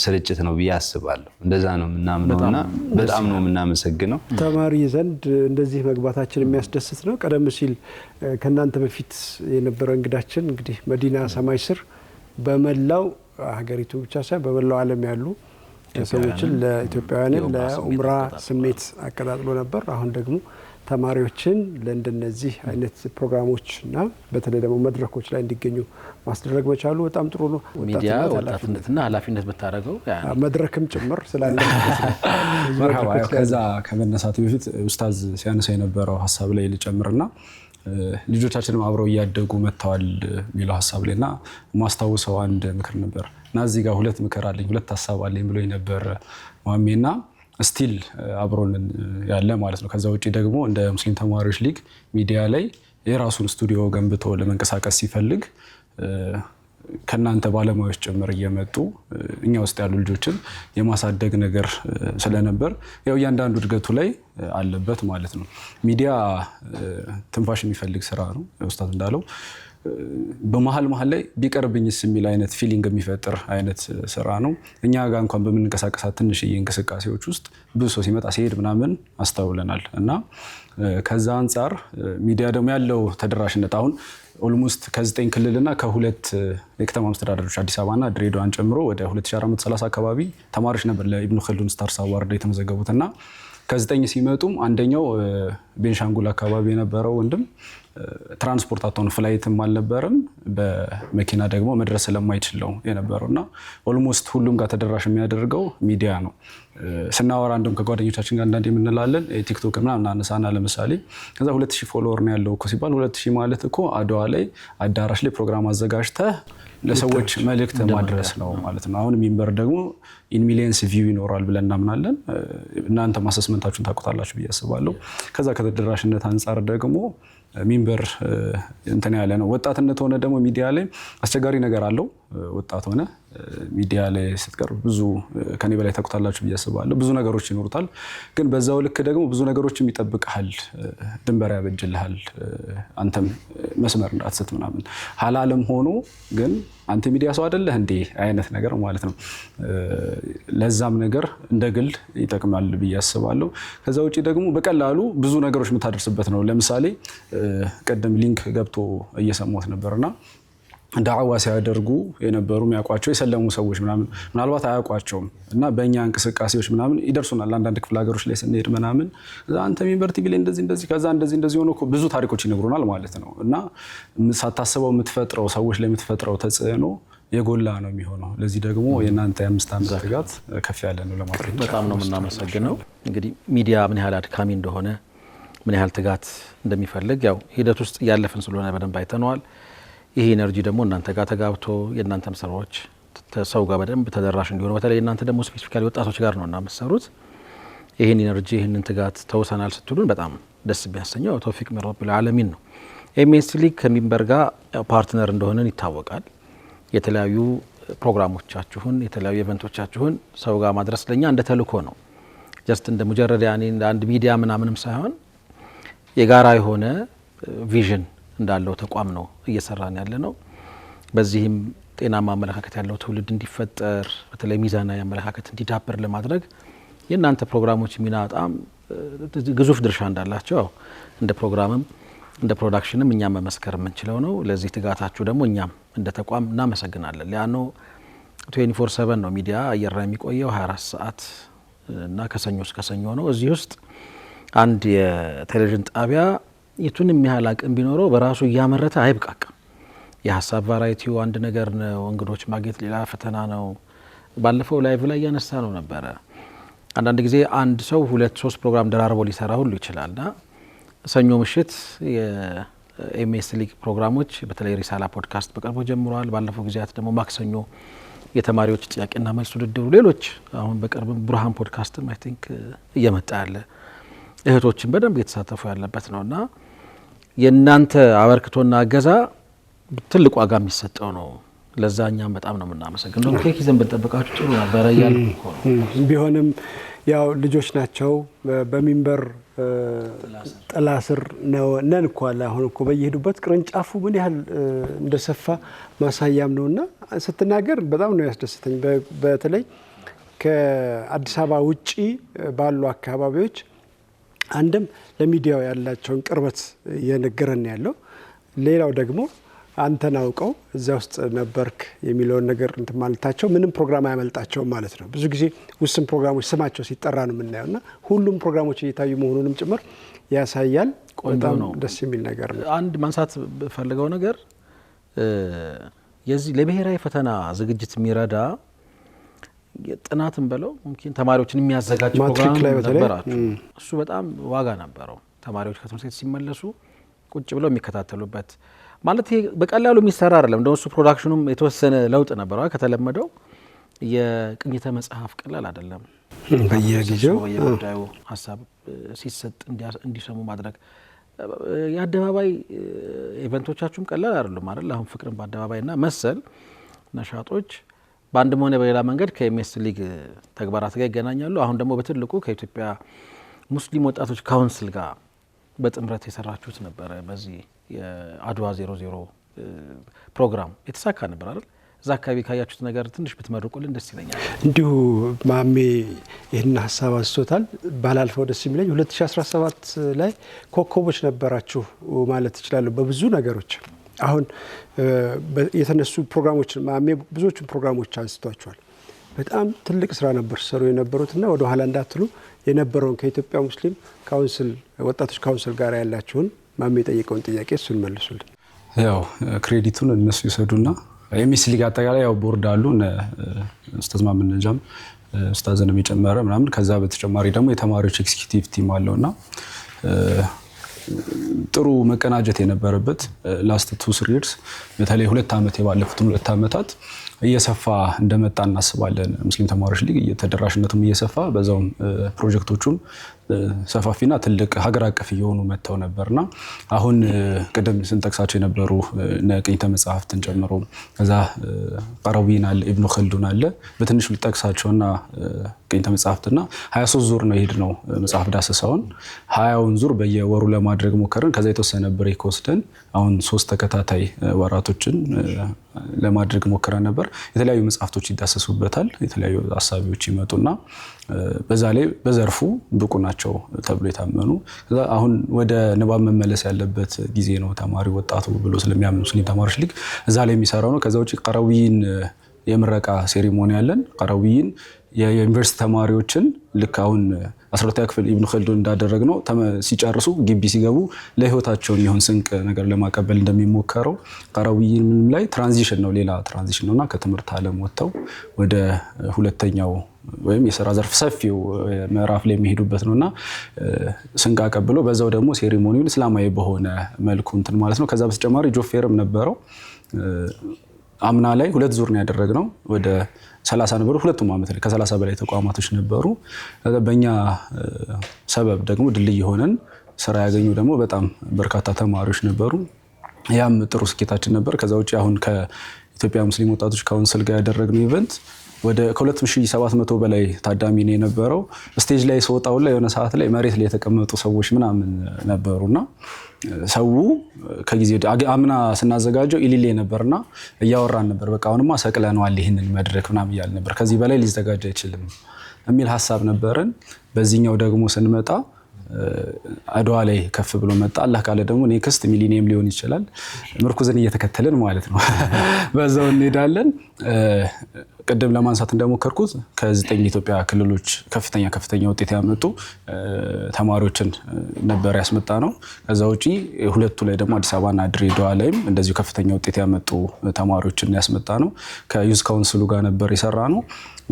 ስርጭት ነው ብዬ አስባለሁ። እንደዛ ነው የምናምነውና በጣም ነው የምናመሰግነው። ተማሪ ዘንድ እንደዚህ መግባታችን የሚያስደስት ነው። ቀደም ሲል ከናንተ በፊት የነበረው እንግዳችን እንግዲህ መዲና ሰማይ ስር በመላው ሀገሪቱ ብቻ ሳይሆን በመላው ዓለም ያሉ ሰዎችን ለኢትዮጵያውያንን ለኡምራ ስሜት አቀጣጥሎ ነበር። አሁን ደግሞ ተማሪዎችን ለእንደነዚህ አይነት ፕሮግራሞችና በተለይ ደግሞ መድረኮች ላይ እንዲገኙ ማስደረግ መቻሉ በጣም ጥሩ ነው። ሚዲያ ወጣትነትና ኃላፊነት ብታደርገው መድረክም ጭምር ስላለ መርሐባ። ከዛ ከመነሳት በፊት ኡስታዝ ሲያነሳ የነበረው ሀሳብ ላይ ልጨምርና ልጆቻችንም አብረው እያደጉ መጥተዋል የሚለው ሀሳብ ላይና ማስታወሰው አንድ ምክር ነበር እና እዚህ ጋር ሁለት ምክር አለኝ ሁለት ሀሳብ አለኝ ብሎ ነበር ማሜና ስቲል አብሮን ያለ ማለት ነው። ከዛ ውጪ ደግሞ እንደ ሙስሊም ተማሪዎች ሊግ ሚዲያ ላይ የራሱን ስቱዲዮ ገንብቶ ለመንቀሳቀስ ሲፈልግ ከናንተ ባለሙያዎች ጭምር እየመጡ እኛ ውስጥ ያሉ ልጆችን የማሳደግ ነገር ስለነበር ያው እያንዳንዱ እድገቱ ላይ አለበት ማለት ነው። ሚዲያ ትንፋሽ የሚፈልግ ስራ ነው። ኡስታዝ እንዳለው በመሀል ላይ ቢቀርብኝስ የሚል አይነት ፊሊንግ የሚፈጥር አይነት ስራ ነው። እኛ ጋር እንኳን በምንንቀሳቀሳት ትንሽዬ እንቅስቃሴዎች ውስጥ ብዙ ሰው ሲመጣ ሲሄድ ምናምን አስተውለናል እና ከዛ አንጻር ሚዲያ ደግሞ ያለው ተደራሽነት አሁን ኦልሞስት ከ9 ክልልና ከ2 የከተማ መስተዳድሮች አዲስ አበባና ድሬዳዋን ጨምሮ ወደ 2430 አካባቢ ተማሪዎች ነበር ለኢብኑ ኸልዱን ስታርስ አዋርድ የተመዘገቡትና ከ9 ሲመጡም አንደኛው ቤንሻንጉል አካባቢ የነበረው ወንድም ትራንስፖርት አጥቶ ነው፣ ፍላይትም አልነበረም፣ በመኪና ደግሞ መድረስ ስለማይችል ነው የነበረውና ኦልሞስት ሁሉም ጋር ተደራሽ የሚያደርገው ሚዲያ ነው። ስናወራ እንደውም ከጓደኞቻችን ጋር አንዳንዴ የምንላለን ቲክቶክ ምናምን አነሳና ለምሳሌ ከዛ 2000 ፎሎወር ነው ያለው እኮ ሲባል 2000 ማለት እኮ አድዋ ላይ አዳራሽ ላይ ፕሮግራም አዘጋጅተህ ለሰዎች መልእክት ማድረስ ነው ማለት ነው። አሁን ሚንበር ደግሞ ኢን ሚሊየንስ ቪው ይኖራል ብለን እናምናለን። እናንተ ማሰስመንታችሁን ታውቁታላችሁ ብዬ አስባለሁ። ከዛ ከተደራሽነት አንጻር ደግሞ ሚንበር እንትን ያለ ነው። ወጣትነት ሆነ ደግሞ ሚዲያ ላይ አስቸጋሪ ነገር አለው። ወጣት ሆነ ሚዲያ ላይ ስትቀርብ ብዙ ከኔ በላይ ታውቁታላችሁ ብዬ አስባለሁ። ብዙ ነገሮች ይኖሩታል፣ ግን በዛው ልክ ደግሞ ብዙ ነገሮችም ይጠብቅሃል፣ ድንበር ያበጅልሃል፣ አንተም መስመር እንዳትስት ምናምን ሐላልም ሆኖ ግን አንተ ሚዲያ ሰው አይደለህ እንዴ አይነት ነገር ማለት ነው። ለዛም ነገር እንደ ግል ይጠቅማል ብዬ አስባለሁ። ከዛ ውጪ ደግሞ በቀላሉ ብዙ ነገሮች የምታደርስበት ነው። ለምሳሌ ቀደም ሊንክ ገብቶ እየሰማሁት ነበርና ዳዕዋ ሲያደርጉ የነበሩ የሚያውቋቸው የሰለሙ ሰዎች ምናልባት አያውቋቸውም እና በእኛ እንቅስቃሴዎች ምናምን ይደርሱናል። አንዳንድ ክፍለ ሀገሮች ላይ ስንሄድ ምናምን አንተ ሚንበር ቲቪ ላይ እንደዚህ ከዛ እንደዚህ ሆኖ ብዙ ታሪኮች ይነግሩናል ማለት ነው። እና ሳታስበው የምትፈጥረው ሰዎች ላይ የምትፈጥረው ተጽዕኖ የጎላ ነው የሚሆነው። ለዚህ ደግሞ የእናንተ የ5 ዓመት ትጋት ከፍ ያለ ነው ለማድረግ በጣም ነው የምናመሰግነው። እንግዲህ ሚዲያ ምን ያህል አድካሚ እንደሆነ ምን ያህል ትጋት እንደሚፈልግ ያው ሂደት ውስጥ እያለፍን ስለሆነ በደንብ አይተነዋል። ይሄ ኤነርጂ ደግሞ እናንተ ጋር ተጋብቶ የእናንተም ስራዎች ሰው ጋር በደንብ ተደራሽ እንዲሆኑ በተለይ እናንተ ደግሞ ስፔሲፊካሊ ወጣቶች ጋር ነው እና የምትሰሩት ይህን ኤነርጂ ይህንን ትጋት ተውሰናል ስትሉን በጣም ደስ የሚያሰኘው ተውፊቅ ሚን ረቢል ዓለሚን ነው። ኤምኤስ ሊግ ከሚንበር ጋር ፓርትነር እንደሆነን ይታወቃል። የተለያዩ ፕሮግራሞቻችሁን የተለያዩ ኢቨንቶቻችሁን ሰው ጋር ማድረስ ለኛ እንደ ተልእኮ ነው። ጀስት እንደ ሙጀረድ ያኔ እንደ አንድ ሚዲያ ምናምንም ሳይሆን የጋራ የሆነ ቪዥን እንዳለው ተቋም ነው እየሰራን ያለ ነው። በዚህም ጤናማ አመለካከት ያለው ትውልድ እንዲፈጠር በተለይ ሚዛናዊ አመለካከት እንዲዳብር ለማድረግ የእናንተ ፕሮግራሞች ሚና በጣም ግዙፍ ድርሻ እንዳላቸው እንደ ፕሮግራምም እንደ ፕሮዳክሽንም እኛም መመስከር የምንችለው ነው። ለዚህ ትጋታችሁ ደግሞ እኛም እንደ ተቋም እናመሰግናለን። ሊያኖ 24/7 ነው ሚዲያ አየር ላይ የሚቆየው 24 ሰዓት እና ከሰኞ እስከ ሰኞ ነው። እዚህ ውስጥ አንድ የቴሌቪዥን ጣቢያ የቱንም ያህል አቅም ቢኖረው በራሱ እያመረተ አይብቃቃም። የሀሳብ ቫራይቲው አንድ ነገር ነው፣ እንግዶች ማግኘት ሌላ ፈተና ነው። ባለፈው ላይቭ ላይ ያነሳ ነው ነበረ። አንዳንድ ጊዜ አንድ ሰው 2-3 ፕሮግራም ደራርቦ ሊሰራ ሁሉ ይችላልና ሰኞ ምሽት የኤምኤስ ሊግ ፕሮግራሞች በተለይ ሪሳላ ፖድካስት በቅርቡ ጀምረዋል። ባለፈው ጊዜያት ደግሞ ማክሰኞ የተማሪዎች ጥያቄና መልስ ውድድሩ፣ ሌሎች አሁን በቅርብም ብርሃን ፖድካስትም አይ ቲንክ እየመጣ ያለ እህቶችን በደንብ እየተሳተፉ ያለበት ነውና የእናንተ አበርክቶና እገዛ ትልቅ ዋጋ የሚሰጠው ነው። ለዛ እኛም በጣም ነው የምናመሰግነው። ኬክ ይዘን ብንጠብቃችሁ ጥሩ ነበር እያልኩ ቢሆንም ያው ልጆች ናቸው በሚንበር ጥላ ስር ነን እኮ አለ። አሁን እኮ በየሄዱበት ቅርንጫፉ ምን ያህል እንደሰፋ ማሳያም ነውና ስትናገር በጣም ነው ያስደስተኝ። በተለይ ከአዲስ አበባ ውጪ ባሉ አካባቢዎች አንድም ለሚዲያው ያላቸውን ቅርበት እየነገረን ያለው፣ ሌላው ደግሞ አንተን አውቀው እዚያ ውስጥ ነበርክ የሚለውን ነገር እንትን ማለታቸው ምንም ፕሮግራም አያመልጣቸውም ማለት ነው። ብዙ ጊዜ ውስን ፕሮግራሞች ስማቸው ሲጠራ ነው የምናየውና ሁሉም ፕሮግራሞች እየታዩ መሆኑንም ጭምር ያሳያል። በጣም ደስ የሚል ነገር ነው። አንድ ማንሳት ፈልገው ነገር የዚህ ለብሔራዊ ፈተና ዝግጅት የሚረዳ ጥናትን በለው ሙምኪን ተማሪዎችን የሚያዘጋጅ ፕሮግራም ነበራችሁ። እሱ በጣም ዋጋ ነበረው። ተማሪዎች ከትምህርት ቤት ሲመለሱ ቁጭ ብለው የሚከታተሉበት ማለት ይሄ በቀላሉ የሚሰራ አይደለም። እንደው እሱ ፕሮዳክሽኑም የተወሰነ ለውጥ ነበረው ከተለመደው። የቅኝተ መጽሐፍ ቀላል አይደለም። በየጊዜው በየጉዳዩ ሀሳብ ሲሰጥ እንዲሰሙ ማድረግ። የአደባባይ ኢቨንቶቻችሁም ቀላል አይደሉም አይደል? አሁን ፍቅርን በአደባባይና መሰል ነሻጦች በአንድም ሆነ በሌላ መንገድ ከኤምኤስ ሊግ ተግባራት ጋር ይገናኛሉ። አሁን ደግሞ በትልቁ ከኢትዮጵያ ሙስሊም ወጣቶች ካውንስል ጋር በጥምረት የሰራችሁት ነበረ። በዚህ የአድዋ 00 ፕሮግራም የተሳካ ነበር አይደል? እዛ አካባቢ ካያችሁት ነገር ትንሽ ብትመርቁልን ደስ ይለኛል። እንዲሁ ማሜ ይህን ሀሳብ አንስቶታል። ባላልፈው ደስ የሚለኝ 2017 ላይ ኮከቦች ነበራችሁ ማለት እችላለሁ በብዙ ነገሮች። አሁን የተነሱ ፕሮግራሞች ማሜ ብዙዎቹን ፕሮግራሞች አንስቷቸዋል። በጣም ትልቅ ስራ ነበር ሰሩ የነበሩትና ወደ ኋላ እንዳትሉ የነበረውን ከኢትዮጵያ ሙስሊም ካውንስል ወጣቶች ካውንስል ጋር ያላችሁን ማሜ የጠየቀውን ጥያቄ እሱን መልሱልን። ያው ክሬዲቱን እነሱ ይሰዱና ኤምኤስ ሊግ አጠቃላይ ያው ቦርድ አሉ ኡስታዝ ማመን ነጃም ኡስታዝንም የጨመረ ምናምን። ከዛ በተጨማሪ ደግሞ የተማሪዎች ኤክስኪዩቲቭ ቲም አለውና ጥሩ መቀናጀት የነበረበት ላስት 2-3 years በተለይ 2 ዓመት የባለፉትን 2 ዓመታት እየሰፋ እንደመጣ እናስባለን። ሙስሊም ተማሪዎች ሊግ ተደራሽነቱም እየሰፋ በዛውም ፕሮጀክቶቹም ሰፋፊና ትልቅ ሀገር አቀፍ እየሆኑ መጥተው ነበርና አሁን ቀደም ስንጠቅሳቸው የነበሩ ቅኝተ መጽሐፍትን ጨምሮ ከዛ ቀረዊን አለ ኢብኑ ኸልዱን አለ በትንሹ ልጠቅሳቸውና ቅኝተ መጽሐፍትና 23 ዙር ነው የሄድነው መጽሐፍ ዳሰሳውን 20ውን ዙር በየወሩ ለማድረግ ሞከርን። ከዛ የተወሰነ ብሬክ ወስደን አሁን 3 ተከታታይ ወራቶችን ለማድረግ ሞክረን ነበር። የተለያዩ መጽሐፍቶች ይዳሰሱበታል፣ የተለያዩ ሀሳቢዎች ይመጡና በዛ ላይ በዘርፉ ብቁ ናቸው ተብሎ የታመኑ አሁን ወደ ንባብ መመለስ ያለበት ጊዜ ነው ተማሪ ወጣቱ ብሎ ስለሚያምኑ ሙስሊም ተማሪዎች ሊግ እዛ ላይ የሚሰራው ነው። ከዛ ውጪ ቀረዊን የምረቃ ሴሪሞኒ ያለን ቀረዊን የዩኒቨርሲቲ ተማሪዎችን ልክ አሁን 12ኛ ክፍል ኢብኑ ኸልዱን እንዳደረግ ነው ሲጨርሱ ግቢ ሲገቡ ለህይወታቸው የሚሆን ስንቅ ነገር ለማቀበል እንደሚሞከረው ቀረዊን ላይ ትራንዚሽን ነው፣ ሌላ ትራንዚሽን ነውና ከትምህርት ዓለም ወጥተው ወደ ሁለተኛው ወይም የሥራ ዘርፍ ሰፊው ምዕራፍ ላይ የሚሄዱበት ነውና ስንቅ አቀብለው በዛው ደግሞ ሴሪሞኒውን እስላማዊ በሆነ መልኩ እንትን ማለት ነው። ከዛ በተጨማሪ ጆፌርም ነበረው። አምና ላይ 2 ዙር ነው ያደረግነው። ወደ 30 ነበሩ ሁለቱም ዓመት ላይ ከ30 በላይ ተቋማቶች ነበሩ። በእኛ ሰበብ ደግሞ ድልድይ ሆነን ስራ ያገኙ ደግሞ በጣም በርካታ ተማሪዎች ነበሩ። ያም ጥሩ ስኬታችን ነበር። ከዛ ውጪ አሁን ከኢትዮጵያ ሙስሊም ወጣቶች ካውንስል ጋር ያደረግነው ኢቨንት ወደ ከ2700 በላይ ታዳሚ ነው የነበረው። ስቴጅ ላይ ሰውጣው ላይ የሆነ ሰዓት ላይ መሬት ላይ የተቀመጡ ሰዎች ምናምን ነበሩና ሰው ከጊዜ አምና ስናዘጋጀው ኢሊሌ ነበርና እያወራን ነበር። በቃ አሁንማ ሰቅለነዋል ይሄንን መድረክ ምናምን እያልን ነበር። ከዚህ በላይ ሊዘጋጅ አይችልም የሚል ሀሳብ ነበረን። በዚህኛው ደግሞ ስንመጣ አድዋ ላይ ከፍ ብሎ መጣ። አላህ ካለ ደግሞ ኔክስት ሚሊኒየም ሊሆን ይችላል። ምርኩዝን እየተከተልን ማለት ነው በዛው እንሄዳለን። ቅድም ለማንሳት እንደሞከርኩት ከ9 የኢትዮጵያ ክልሎች ከፍተኛ ውጤት ያመጡ ተማሪዎችን ነበር ያስመጣ ነው። ከዛ ውጪ ሁለቱ ላይ ደግሞ አዲስ አበባና ድሬዳዋ ላይም እንደዚሁ ከፍተኛ ውጤት ያመጡ ተማሪዎችን ያስመጣ ነው። ከዩዝ ካውንስሉ ጋር ነበር የሰራ ነው።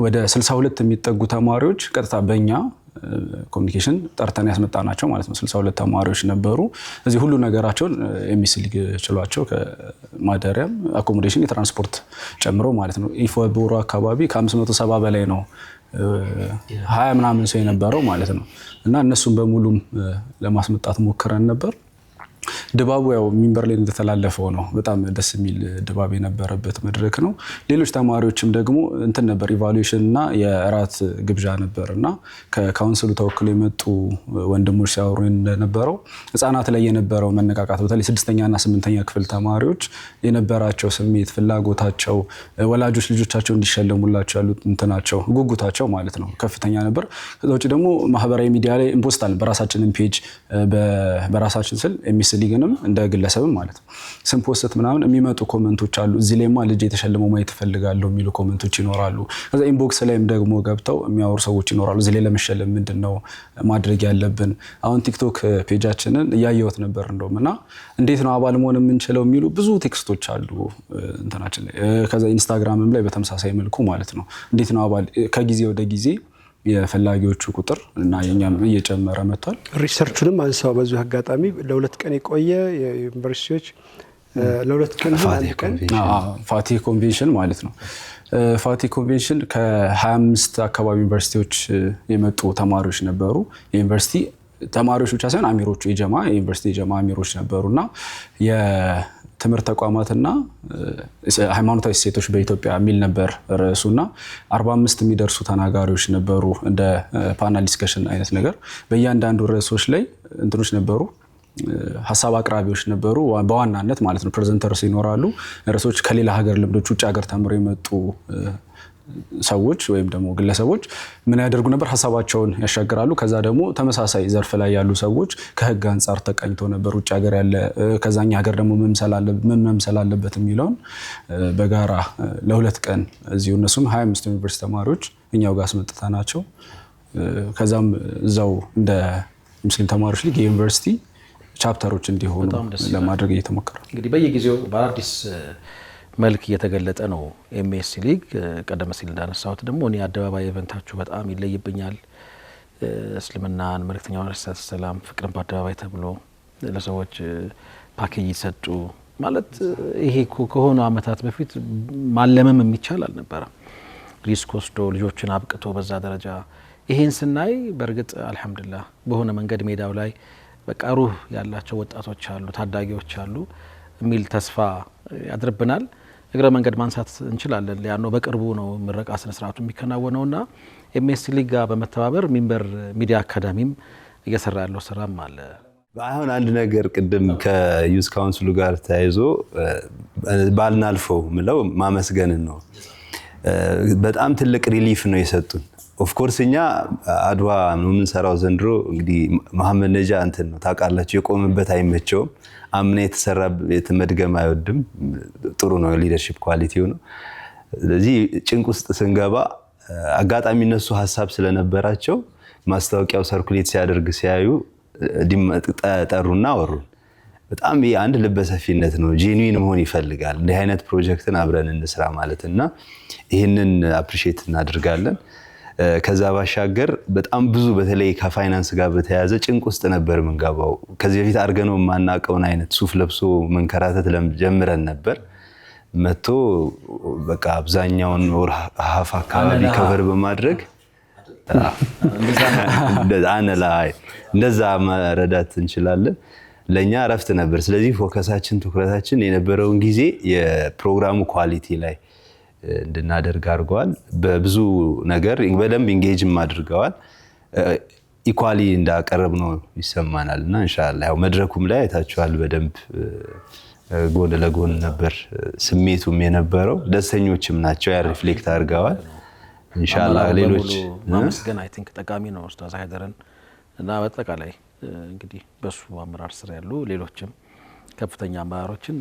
ወደ 62 የሚጠጉ ተማሪዎች ቀጥታ በእኛ ኮሚኒኬሽን ጠርተን ያስመጣናቸው ማለት ነው። 62 ተማሪዎች ነበሩ። እዚህ ሁሉ ነገራቸውን ኤምኤስ ሊግ ችሏቸው ከማደሪያም አኮሞዴሽን የትራንስፖርት ጨምሮ ማለት ነው። ኢፎቦሮ አካባቢ ከ570 በላይ ነው 20 ምናምን ሰው የነበረው ማለት ነው። እና እነሱን በሙሉም ለማስመጣት ሞክረን ነበር። ድባቡ ያው ሚንበር ላይ እንደተላለፈው ነው። በጣም ደስ የሚል ድባብ የነበረበት መድረክ ነው። ሌሎች ተማሪዎችም ደግሞ እንትን ነበር ኢቫሉዌሽን እና የእራት ግብዣ ነበር እና ከካውንስሉ ተወክሎ የመጡ ወንድሞች ሲያወሩ እንደነበረው ህፃናት ላይ የነበረው መነቃቃት በተለይ 6ኛ እና 8ኛ ክፍል ተማሪዎች የነበራቸው ስሜት፣ ፍላጎታቸው፣ ወላጆች ልጆቻቸው እንዲሸለሙላቸው ያሉት እንትናቸው ጉጉታቸው ማለት ነው ከፍተኛ ነበር። ከዛ ውጭ ደግሞ ማህበራዊ ሚዲያ ላይ ኢምፖስታል በራሳችንን ፔጅ በራሳችን ስል ኤምኤስ ሊግንም እንደ ግለሰብም ማለት ነው ስንፖስት ምናምን የሚመጡ ኮሜንቶች አሉ። እዚህ ላይማ ልጅ የተሸለመው ማየት ፈልጋለሁ የሚሉ ኮሜንቶች ይኖራሉ። ከዛ ኢንቦክስ ላይም ደግሞ ገብተው የሚያወሩ ሰዎች ይኖራሉ። እዚህ ላይ ለመሸለም ምንድነው ማድረግ ያለብን? አሁን ቲክቶክ ፔጃችንን እያየሁት ነበር እንደውም እና እንዴት ነው አባል መሆን የምንችለው የሚሉ ብዙ ቴክስቶች አሉ እንትናችን ላይ። ከዛ ኢንስታግራምም ላይ በተመሳሳይ መልኩ ማለት ነው እንዴት ነው አባል ከጊዜ ወደ ጊዜ የፈላጊዎቹ ቁጥር እና የኛም እየጨመረ መጥቷል። ሪሰርቹንም አንሳው በዚሁ አጋጣሚ ለ2 ቀን የቆየ የዩኒቨርሲቲዎች ለ2 ቀን ፋቲህ ኮንቬንሽን ማለት ነው። ፋቲህ ኮንቬንሽን ከ25 አካባቢ ዩኒቨርሲቲዎች የመጡ ተማሪዎች ነበሩ። የዩኒቨርሲቲ ተማሪዎች ብቻ ሳይሆን አሚሮቹ የዩኒቨርሲቲ የጀማ አሚሮች ነበሩና የትምህርት ተቋማትና ሃይማኖታዊ እሴቶች በኢትዮጵያ የሚል ነበር ርዕሱና 45 የሚደርሱ ተናጋሪዎች ነበሩ። እንደ ፓናል ዲስከሽን አይነት ነገር በእያንዳንዱ ርዕሶች ላይ እንትኖች ነበሩ፣ ሀሳብ አቅራቢዎች ነበሩ በዋናነት ማለት ነው። ፕሬዘንተርስ ይኖራሉ። ርዕሶች ከሌላ ሀገር ልምዶች ውጭ ሀገር ተምረው የመጡ ሰዎች ወይም ደግሞ ግለሰቦች ምን ያደርጉ ነበር? ሀሳባቸውን ያሻግራሉ። ከዛ ደግሞ ተመሳሳይ ዘርፍ ላይ ያሉ ሰዎች ከህግ አንጻር ተቀኝቶ ነበር ውጭ ሀገር ያለ ከዛኛ ሀገር ደግሞ ምን መምሰል አለበት የሚለውን በጋራ ለ2 ቀን እዚሁ እነሱም 25 ዩኒቨርሲቲ ተማሪዎች እኛው ጋር አስመጥተናቸው ከዛም እዛው እንደ ሙስሊም ተማሪዎች ሊግ የዩኒቨርሲቲ ቻፕተሮች እንዲሆኑ ለማድረግ እየተሞከረ እንግዲህ በየጊዜው በአዲስ መልክ እየተገለጠ ነው ኤምኤስ ሊግ። ቀደም ሲል እንዳነሳሁት ደግሞ እኔ አደባባይ ኢቨንታችሁ በጣም ይለይብኛል። እስልምናን መልእክተኛው ሰላም ፍቅርን በአደባባይ ተብሎ ለሰዎች ፓኬጅ ይሰጡ ማለት ይሄ ከሆኑ አመታት በፊት ማለምም የሚቻል አልነበረም። ሪስክ ወስዶ ልጆችን አብቅቶ በዛ ደረጃ ይሄን ስናይ በእርግጥ አልহামዱሊላህ በሆነ መንገድ ሜዳው ላይ በቃ ሩህ ያላቸው ወጣቶች አሉ፣ ታዳጊዎች አሉ የሚል ተስፋ ያድርብናል። እግረ መንገድ ማንሳት እንችላለን። ያኖ በቅርቡ ነው ምረቃ ስነ ስርዓቱ የሚከናወነውና ኤምኤስ ሊግ ጋር በመተባበር ሚንበር ሚዲያ አካዳሚም እየሰራ ያለው ስራም አለ። አሁን አንድ ነገር ቅድም ከዩዝ ካውንስሉ ጋር ተያይዞ ባልናልፈው ምለው ማመስገንን ነው። በጣም ትልቅ ሪሊፍ ነው የሰጡን። ኦፍ ኮርስ እኛ አድዋ ነው የምንሰራው ዘንድሮ እንግዲህ መሐመድ ነጃ እንትን ነው ታውቃላችሁ፣ የቆመበት አይመቸውም። አምና የተሰራ የተመድገም አይወድም። ጥሩ ነው፣ ሊደርሺፕ ኳሊቲው ነው። ስለዚህ ጭንቅ ውስጥ ስንገባ አጋጣሚ እነሱ ሀሳብ ስለነበራቸው ማስታወቂያው ሰርኩሌት ሲያደርግ ሲያዩ ጠሩና አወሩን። በጣም ይሄ አንድ ልበሰፊነት ነው፣ ጄኒዩን መሆን ይፈልጋል። እንዲህ አይነት ፕሮጀክትን አብረን እንስራ ማለትና ይህንን አፕሪሺየት እናደርጋለን። ከዛ ባሻገር በጣም ብዙ በተለይ ከፋይናንስ ጋር በተያያዘ ጭንቅ ውስጥ ነበር የምንገባው። ከዚህ በፊት አድርገነው የማናውቀውን አይነት ሱፍ ለብሶ መንከራተት ጀምረን ነበር። መጥቶ በቃ አብዛኛውን ወር ሀፍ አካባቢ ከቨር በማድረግ እንደዛ መረዳት እንችላለን። ለኛ እረፍት ነበር። ስለዚህ ፎከሳችን ትኩረታችን የነበረውን ጊዜ የፕሮግራሙ ኳሊቲ ላይ እንድናደርግ አድርገዋል። በብዙ ነገር በደንብ ኢንጌጅም አድርገዋል። ኢኳሊ እንዳቀረብ ነው ይሰማናል እና ኢንሻአላህ ያው መድረኩም ላይ አይታችኋል። በደንብ ጎን ለጎን ነበር ስሜቱም የነበረው። ደስተኞችም ናቸው፣ ያ ሪፍሌክት አድርገዋል። ኢንሻአላህ ሌሎች ማመስገን አይ ቲንክ ጠቃሚ ነው ኡስታዝ ሃይደርን እና በአጠቃላይ እንግዲህ በሱ አመራር ስር ያሉ ሌሎችም ከፍተኛ አመራሮችን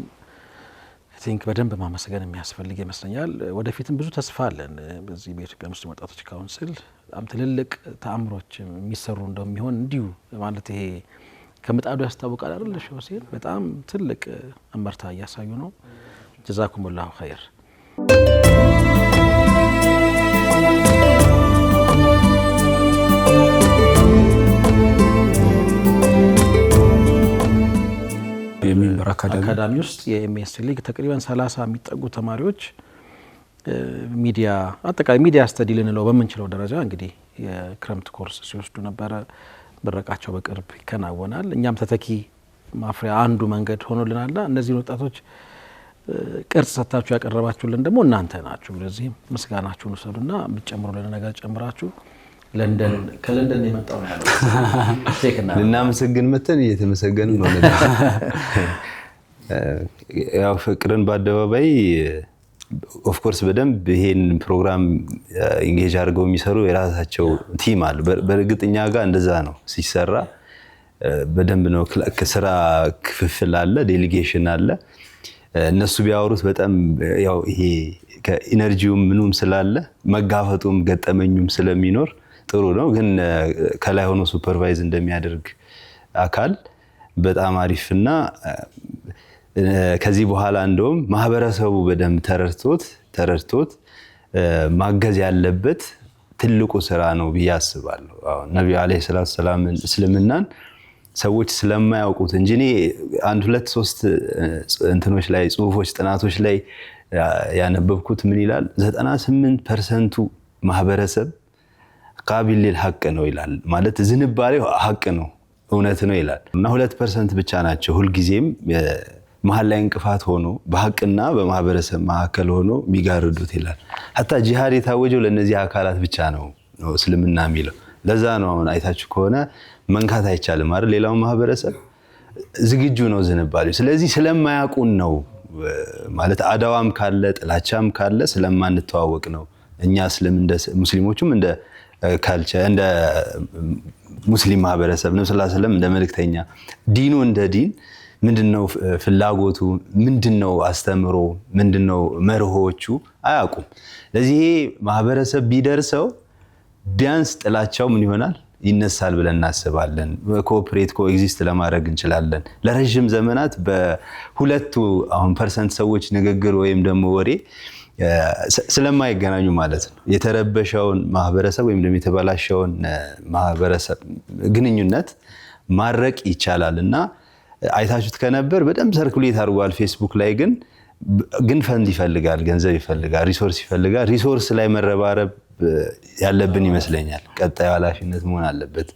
ቲንክ በደንብ ማመስገን የሚያስፈልግ ይመስለኛል። ወደፊትም ብዙ ተስፋ አለን። በዚህ በኢትዮጵያ ሙስሊም ወጣቶች ካውንስል በጣም ትልልቅ ተአምሮች የሚሰሩ እንደሚሆን እንዲሁ ማለት ይሄ ከምጣዱ ያስታውቃል አይደል? ሁሴን በጣም ትልቅ እመርታ እያሳዩ ነው። ጀዛኩሙላሁ ኸይር። የሚንበር አካዳሚ ውስጥ የኤምኤስ ሊግ ተቅሪበን 30 የሚጠጉ ተማሪዎች ሚዲያ አጠቃላይ ሚዲያ ስተዲ ልንለው በምንችለው ደረጃ እንግዲህ የክረምት ኮርስ ሲወስዱ ነበረ። ምረቃቸው በቅርብ ይከናወናል። እኛም ተተኪ ማፍሪያ አንዱ መንገድ ሆኖልናልና እነዚህ ወጣቶች ቅርጽ ሰጥታችሁ ያቀረባችሁልን ደግሞ እናንተ ናችሁ። ስለዚህ ምስጋናችሁን ውሰዱና የምትጨምሩልን ነገር ጨምራችሁ ለንደን ከለንደን የመጣው ነው ቴክና ልናመሰግን መተን እየተመሰገን ነው። ያው ፍቅርን በአደባባይ ኦፍ ኮርስ በደንብ ይሄን ፕሮግራም ኢንጌጅ አድርገው የሚሰሩ የራሳቸው ቲም አለ። በእርግጠኛ ጋር እንደዛ ነው ሲሰራ በደንብ ነው። ስራ ክፍፍል አለ፣ ዴሊጌሽን አለ። እነሱ ቢያወሩት በጣም ያው ይሄ ከኢነርጂውም ምኑም ስላለ መጋፈጡም ገጠመኙም ስለሚኖር ጥሩ ነው። ግን ከላይ ሆኖ ሱፐርቫይዝ እንደሚያደርግ አካል በጣም አሪፍና ከዚህ በኋላ እንደውም ማህበረሰቡ በደንብ ተረድቶት ማገዝ ያለበት ትልቁ ስራ ነው ብዬ አስባለሁ። ነብዩ አለይሂ ሰላቱ ሰላም እስልምናን ሰዎች ስለማያውቁት እንጂ እኔ 1 2 3 እንትኖች ላይ ጽሁፎች ጥናቶች ላይ ያነበብኩት ምን ይላል 98% ማህበረሰብ ቃቢል ለሐቅ ነው ይላል። ማለት ዝንባሌው ሐቅ ነው እውነት ነው ይላል እና 2% ብቻ ናቸው ሁልጊዜም መሀል ላይ እንቅፋት ሆኖ በሐቅና በማህበረሰብ መካከል ሆኖ የሚጋርዱት ይላል። ሐታ ጂሃድ የታወጀው ለነዚህ አካላት ብቻ ነው እስልምና የሚለው። ለዛ ነው አሁን አይታችሁ ከሆነ መንካት አይቻልም አይደል? ሌላው ማህበረሰብ ዝግጁ ነው ዝንባሌው። ስለዚህ ስለማያውቁን ነው ማለት አዳዋም ካለ ጥላቻም ካለ ስለማንተዋወቅ ነው። እኛ እንደ ሙስሊሞችም እንደ ካልቸር እንደ ሙስሊም ማህበረሰብ ነው ሰለላሁ ዐለይሂ ወሰለም እንደ መልእክተኛ ዲኑ እንደ ዲን ምንድነው ፍላጎቱ ምንድነው አስተምሮ ምንድነው መርሆቹ አያውቁም። ለዚህ ማህበረሰብ ቢደርሰው ቢያንስ ጥላቻው ምን ይሆናል ይነሳል ብለን እናስባለን። ኮኦፕሬት ኮኤግዚስት ለማድረግ እንችላለን። ለረጅም ዘመናት በሁለቱ አሁን ፐርሰንት ሰዎች ንግግር ወይም ደግሞ ወሬ ስለማይገናኙ ማለት ነው የተረበሸውን ማህበረሰብ ወይም ደግሞ የተበላሸውን ማህበረሰብ ግንኙነት ማረቅ ይቻላልና አይታችሁት ከነበር በደንብ ሰርኩሌት አድርጓል ፌስቡክ ላይ። ግን ፈንድ ይፈልጋል፣ ገንዘብ ይፈልጋል፣ ሪሶርስ ይፈልጋል። ሪሶርስ ላይ መረባረብ ያለብን ይመስለኛል። ቀጣዩ ኃላፊነት መሆን አለበት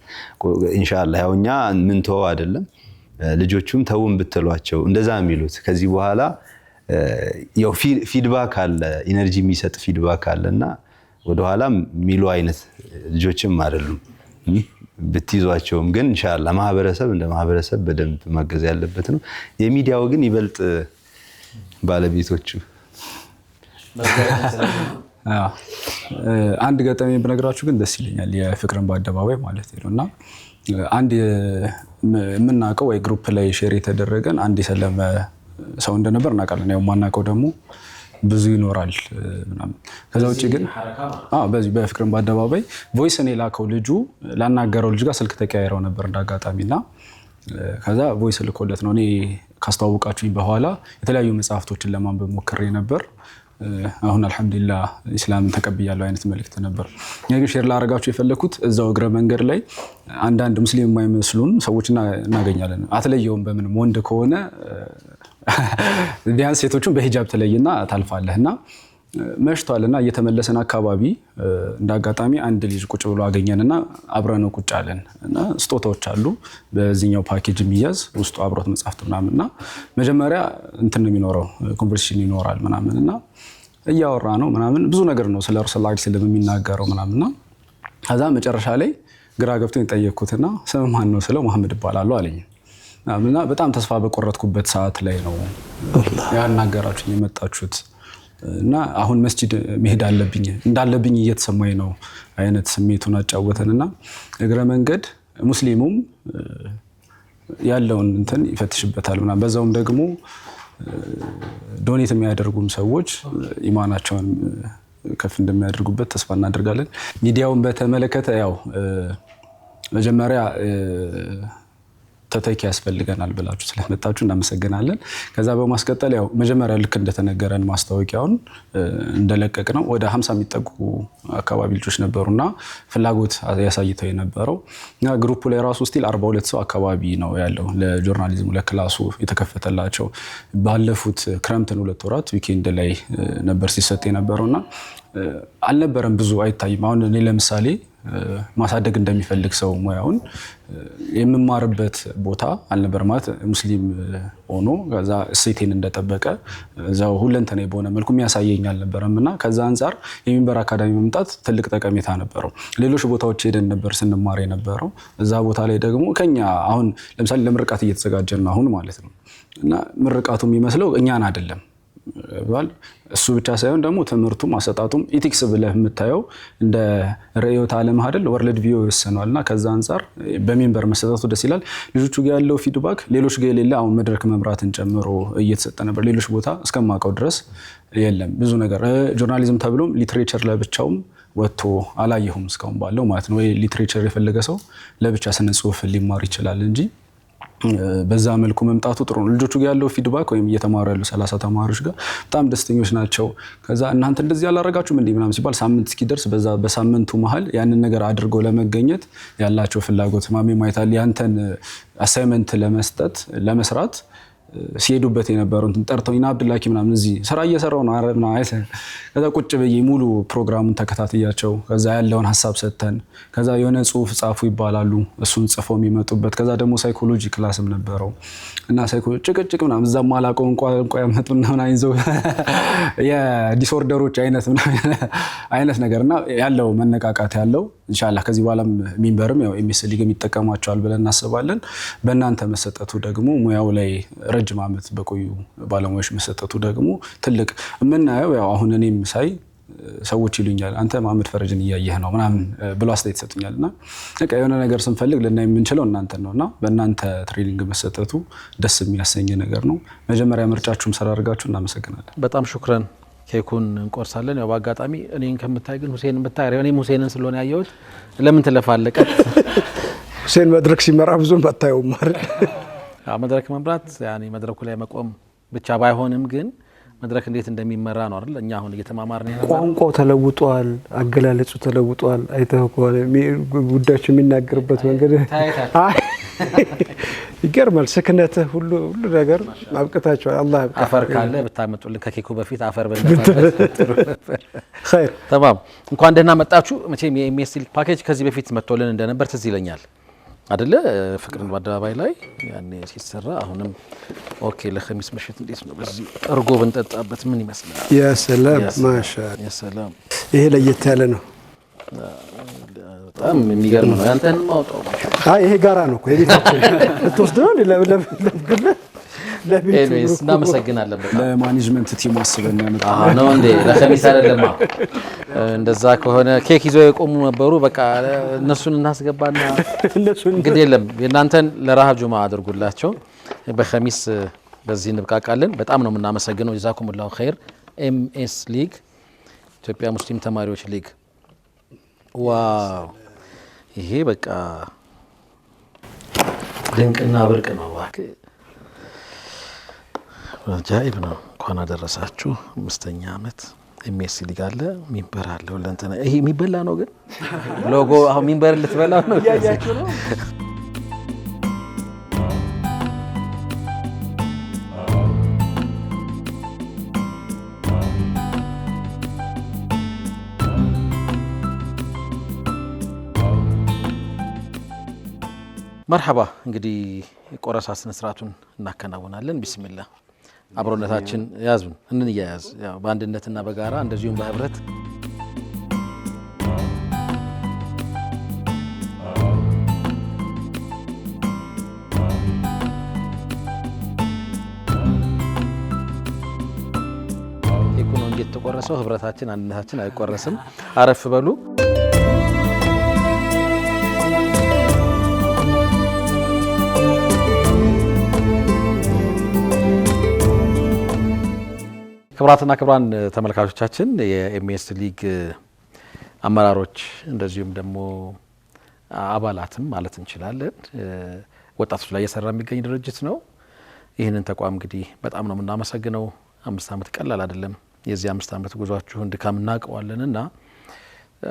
ኢንሻአላህ። ያው እኛ ምን ተው አይደለም ልጆቹም ተውን ብትሏቸው እንደዛ የሚሉት ከዚህ በኋላ ያው ፊድባክ አለ፣ ኢነርጂ የሚሰጥ ፊድባክ አለና ወደ ኋላ ሚሉ አይነት ልጆችም አይደሉም ብትይዟቸውም። ግን ኢንሻአላህ ማህበረሰብ እንደ ማህበረሰብ በደንብ ማገዝ ያለበት ነው። የሚዲያው ግን ይበልጥ ባለቤቶቹ አንድ ገጠመኝ ብነግራችሁ ግን ደስ ይለኛል። የፍቅርን በአደባባይ ማለት ነውና አንድ የምናውቀው ወይ ግሩፕ ላይ ሼር የተደረገን አንድ የሰለመ ሰው እንደነበር እናውቃለን። ያው ማናውቀው ደግሞ ብዙ ይኖራል ምናምን። ከዛ ውጪ ግን በዚህ በፍቅርን በአደባባይ ቮይስን የላከው ልጁ ላናገረው ልጅ ጋር ስልክ ተቀያይረው ነበር እንዳጋጣሚና ከዛ ቮይስ ልኮለት ነው። እኔ ካስተዋወቃችሁኝ በኋላ የተለያዩ መጽሐፍቶችን ለማንበብ ሞክሬ ነበር። አሁን አልহামዱሊላህ ኢስላምን ተቀብያለሁ አይነት መልእክት ነበር። ግን ሼር ላደርጋችሁ የፈለኩት እዛው እግረ መንገድ ላይ አንዳንድ ሙስሊም የማይመስሉን ሰዎች እናገኛለን። አትለየውም በምንም ወንድ ከሆነ ቢያንስ ሴቶቹን በሂጃብ ተለይና ታልፋለህና መሽቷልና እየተመለሰን አካባቢ እንዳጋጣሚ አንድ ልጅ ቁጭ ብሎ አገኘንና አብረነው ቁጭ አለን እና ስጦታዎች አሉ በዚህኛው ፓኬጅ የሚያዝ ውስጡ አብሮት መጽሐፍት ምናምንና መጀመሪያ እንትን ነው የሚኖረው ኮንቨርሴሽን ይኖራል ምናምንና እያወራ ነው ምናምን ብዙ ነገር ነው ስለ ረሱላህ ሰለላሁ ዐለይሂ ወሰለም የሚናገረው ምናምንና ከዛ መጨረሻ ላይ ግራ ገብቶኝ ጠየቅኩትና ስም ማን ነው ስለው መሐመድ ይባላል አለኝ። እና በጣም ተስፋ በቆረጥኩበት ሰዓት ላይ ነው ያናገራችሁኝ የመጣችሁት እና አሁን መስጂድ መሄድ እንዳለብኝ እየተሰማኝ ነው አይነት ስሜቱን አጫወተንና እግረ መንገድ ሙስሊሙም ያለውን እንትን ይፈትሽበታል ምናምን። በዛውም ደግሞ ዶኔት የሚያደርጉም ሰዎች ኢማናቸውን ከፍ እንደሚያደርጉበት ተስፋ እናደርጋለን። ሚዲያውን በተመለከተ ያው መጀመሪያ ተተኪ ያስፈልገናል ብላችሁ ስለመጣችሁ እናመሰግናለን። ከዛ በማስቀጠል ያው መጀመሪያ ልክ እንደተነገረን ማስታወቂያውን እንደለቀቅ ነው ወደ 50 የሚጠጉ አካባቢ ልጆች ነበሩና ፍላጎት ያሳይተው የነበረው እና ግሩፑ ላይ ራሱ ስቲል 42 ሰው አካባቢ ነው ያለው ለጆርናሊዝሙ ለክላሱ የተከፈተላቸው። ባለፉት ክረምትን 2 ወራት ዊኬንድ ላይ ነበር ሲሰጥ የነበረውና አልነበረም ብዙ አይታይም። አሁን እኔ ለምሳሌ ማሳደግ እንደሚፈልግ ሰው ሙያውን የምማርበት ቦታ አልነበር ማለት ሙስሊም ሆኖ ከዛ እሴቴን እንደጠበቀ እዛው ሁለንተናዊ በሆነ መልኩ የሚያሳየኝ አልነበረምና ከዛ አንፃር የሚንበር አካዳሚ መምጣት ትልቅ ጠቀሜታ ነበረው። ሌሎች ቦታዎች ሄደን ነበር ስንማር የነበረው። እዛ ቦታ ላይ ደግሞ ከኛ አሁን ለምሳሌ ለምርቃት እየተዘጋጀን ነው አሁን ማለት ነው እና ምርቃቱ የሚመስለው እኛን አይደለም ባል እሱ ብቻ ሳይሆን ደግሞ ትምህርቱም አሰጣጡም ኢቲክስ ብለህ የምታየው እንደ ርዕዮተ ዓለም አይደል ወርልድ ቪው ይወሰናልና ከዛ አንፃር በሚንበር መሰጠቱ ደስ ይላል። ልጆቹ ጋር ያለው ፊድባክ ሌሎች ጋር የሌለ አሁን መድረክ መምራትን ጨምሮ እየተሰጠ ነበር። ሌሎች ቦታ እስከማውቀው ድረስ የለም ብዙ ነገር። ጆርናሊዝም ተብሎም ሊትሬቸር ለብቻውም ወጥቶ አላየሁም እስካሁን ባለው ማለት ነው። ወይ ሊትሬቸር የፈለገ ሰው ለብቻ ስነ ጽሁፍ ሊማር ይችላል እንጂ በዛ መልኩ መምጣቱ ጥሩ ነው። ልጆቹ ጋር ያለው ፊድባክ ወይም እየተማሩ ያሉ 30 ተማሪዎች ጋር በጣም ደስተኞች ናቸው። ከዛ እናንተ እንደዚህ ያላረጋችሁም እንዴ ምናምን ሲባል ሳምንት እስኪደርስ በዛ በሳምንቱ መሃል ያንን ነገር አድርገው ለመገኘት ያላቸው ፍላጎት ማሜ ማይታል ያንተን አሳይመንት ለመስራት ሲሄዱበት የነበረው እንትን ጠርተውና አብዱላኪ ምናምን እዚህ ስራ እየሰራው ነው አረብና አይተ ከዛ ቁጭ በይ ሙሉ ፕሮግራሙን ተከታትያቸው ከዛ ያለውን ሐሳብ ሰተን ከዛ የሆነ ጽሁፍ ጻፉ ይባላሉ እሱን ጽፈው የሚመጡበት ከዛ ደግሞ ሳይኮሎጂ ክላስም ነበረው እና ሳይኮሎጂ ጭቅጭቅ ምናምን እዛም ማላቀው እንኳን ያመጡና ምናምን ይዘው የዲስኦርደሮች አይነት ነገርና ያለው መነቃቃት ያለው ኢንሻአላህ ከዚህ በኋላም ሚንበርም ያው ኤምኤስ ሊግም ይጠቀማቸዋል ብለን እናስባለን። በእናንተ መሰጠቱ ደግሞ ሙያው ላይ ረጅም ዓመት በቆዩ ባለሙያዎች መሰጠቱ ደግሞ ትልቅ የምናየው ያው አሁን እኔም ሳይ ሰዎች ይሉኛል አንተ መሐመድ ፈረጅን እያየህ ነው ምናምን ብሎ አስተያየት ሰጡኛልና በቃ የሆነ ነገር ስንፈልግ ልናይ የምንችለው እናንተ ነውና በእናንተ ትሬኒንግ መሰጠቱ ደስ የሚያሰኝ ነገር ነው። መጀመሪያ ምርጫችሁም ሰራ አድርጋችሁ እናመሰግናለን። በጣም ሹክራን። ኬኩን እንቆርሳለን። ያው በአጋጣሚ እኔን ከምታይ ግን ሁሴንን ብታይ እኔም ሁሴንን ስለሆነ ያየሁት ለምን ትለፋለህ? ሁሴን መድረክ ሲመራ ብዙም ባታየውም ማለት መድረክ መምራት ያኔ መድረኩ ላይ መቆም ብቻ ባይሆንም ግን መድረክ እንዴት እንደሚመራ ነው አይደል? እኛ አሁን እየተማማርን ነው። ቋንቋው ተለውጧል፣ አገላለጹ ተለውጧል። አይተው ከሆነ ጉዳዮች የሚናገርበት መንገድ ይገርማል። ስክነት ሁሉ ነገር ማብቀታቸዋል። አላህ አፈር ካለ ብታመጡልን ከኬኩ በፊት አፈር በእናታችሁ ኸይር ተማም። እንኳን ደህና መጣችሁ። መቼም የኤምኤስ ሊግ ፓኬጅ ከዚህ በፊት መጥቶልን እንደነበር ትዝ ይለኛል አይደለ? ፍቅርን በአደባባይ ላይ ያኔ ሲሰራ አሁንም ኦኬ። ለኸሚስ ምሽት እንዴት ነው በዚህ እርጎ ብንጠጣበት ምን ይመስላል? ያ ሰላም ማሻአላ፣ ያ ሰላም። ይሄ ለየት ያለ ነው። በጣም የሚገርም ነው። ያንተን ማውጣው ይሄ ጋራ ነው እኮ የቤታችን ተወስደው ለቤት እናመሰግናለን። ለማኔጅመንት ቲም አስበን ያመጣው ነው እንዴ? ለኸሚስ አይደለማ። እንደዛ ከሆነ ኬክ ይዘው የቆሙ ነበሩ። በቃ እነሱን እናስገባና እንግዲህ የለም የእናንተን ለረሃብ ጁማ አድርጉላቸው። በኸሚስ በዚህ እንብቃቃለን። በጣም ነው የምናመሰግነው። ጀዛኩሙላሁ ኸይር። ኤምኤስ ሊግ ኢትዮጵያ ሙስሊም ተማሪዎች ሊግ። ዋው ይሄ በቃ ድንቅና ብርቅ ነው። እባክህ ጃኢብ ነው። እንኳን አደረሳችሁ። 5ኛ ዓመት ኤምኤስ ሊግ አለ፣ ሚንበር አለ። ወለንተና ይሄ የሚበላ ነው ግን ሎጎ አሁን ሚንበር ልትበላ ነው ያያችሁ ነው። መርሐባ። እንግዲህ ቆረሳ ስነ ስርዓቱን እናከናውናለን። ቢስሚላህ አብሮነታችን ያዙን እንያያዝ። ያው በአንድነትና በጋራ እንደዚሁም በህብረት ኬኩ ነው እየተቆረሰው። ህብረታችን አንድነታችን አይቆረስም። አረፍ በሉ። ክቡራትና ክቡራን ተመልካቾቻችን የኤምኤስ ሊግ አመራሮች እንደዚሁም ደግሞ አባላትም ማለት እንችላለን ወጣቶች ላይ እየሰራ የሚገኝ ድርጅት ነው። ይህንን ተቋም እንግዲህ በጣም ነው የምናመሰግነው። 5 ዓመት ቀላል አይደለም። የዚህ 5 ዓመት ጉዟችሁን ድካም እናውቀዋለንና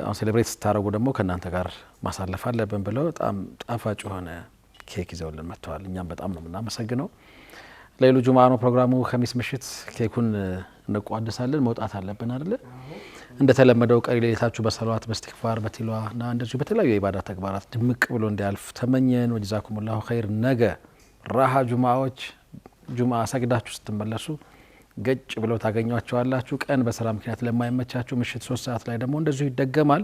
አሁን ሴሌብሬት ስታደርጉ ደግሞ ከእናንተ ጋር ማሳለፍ አለብን ብለው በጣም ጣፋጭ የሆነ ኬክ ይዘውልን መጥተዋል። እኛም በጣም ነው የምናመሰግነው። ሌሉ ጁምዓ ነው ፕሮግራሙ። ኸሚስ ምሽት ኬኩን እንቋደሳለን። መውጣት አለብን አይደል? እንደተለመደው ቀሪ ሌሊታችሁ በሰላዋት በእስትግፋር በቲላዋ እና እንደዚሁ በተለያዩ የኢባዳ ተግባራት ድምቅ ብሎ እንዲያልፍ ተመኘን። ወጀዛኩሙላሁ ኸይር። ነገ ራሃ ጁምዓዎች ጁምዓ ሰግዳችሁ ስትመለሱ ገጭ ብለው ታገኟቸዋላችሁ። ቀን በስራ ምክንያት ለማይመቻችሁ ምሽት 3 ሰዓት ላይ ደግሞ እንደዚሁ ይደገማል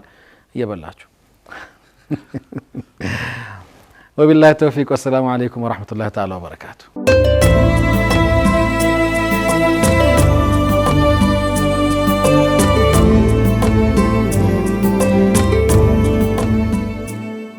እየበላችሁ። ወቢላሂ ተውፊቅ ወሰላሙ አለይኩም ወራህመቱላሂ ተዓላ ወበረካቱ።